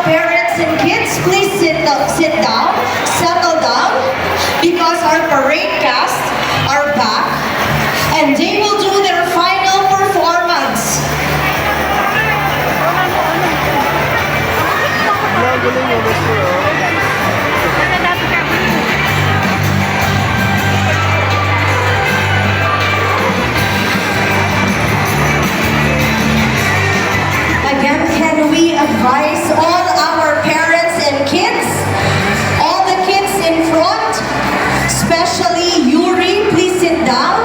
parents and kids, please sit down, settle down, because our parade cast are back, and they will do their final performance. Again, can we advise all our parents and kids, all the kids in front, especially Yuri, please sit down.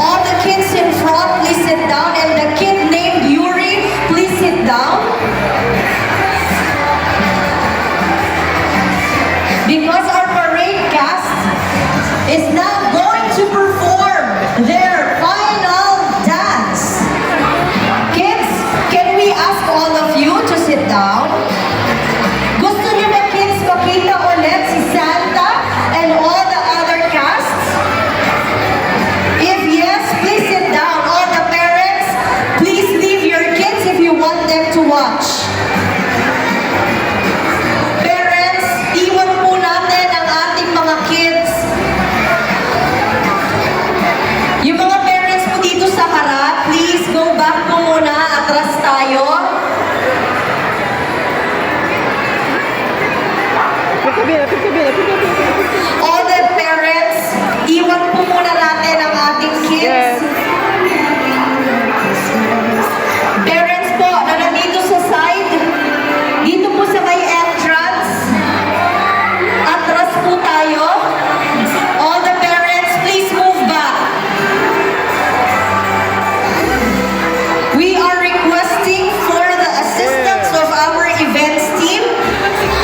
All the kids in front, please sit down, and the kid named Yuri, please sit down. Because our parade cast is now going to perform their final dance. Kids, can we ask all of you to sit down? Gusto niyo ba, kids, makita ulit si Santa and all the other casts? If yes, please sit down. All the parents, please leave your kids if you want them to watch. Parents, iwan po natin ang ating mga kids. Yung mga parents po dito sa harap, please go back po muna. Atras tayo. All the parents, iwan po muna natin ang ating kids. Parents po na nandito sa side, dito po sa may entrance, atras po tayo. All the parents, please move back. We are requesting for the assistance of our events team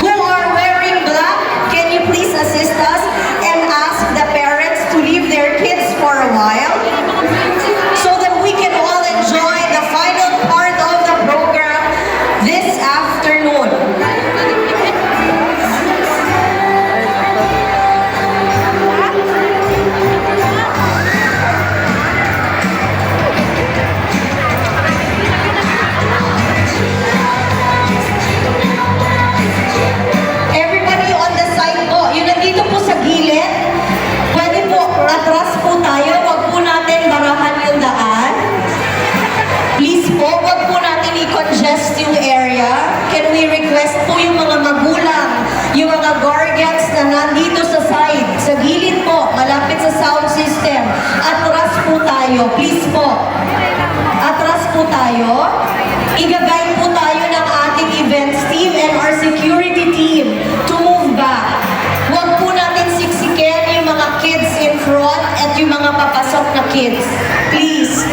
who are wearing black. Can you please assist us and ask the parents to leave their kids for a while so that we can all enjoy the final part of the program this afternoon. Everybody on the side po, yun nandito po sa gilid, pwede po atras po tayo, wag po natin barahan yung daan. Please po, wag po natin i-congest yung area. Can we request po yung mga magulang, yung mga guardians na nandito sa side, sa gilid po, malapit sa sound system. Atras po tayo, please po. Atras po tayo. I-guide po tayo ng ating events team and our security team to move back. Huwag po natin siksikin yung mga kids in front at yung mga papasok na kids. Please.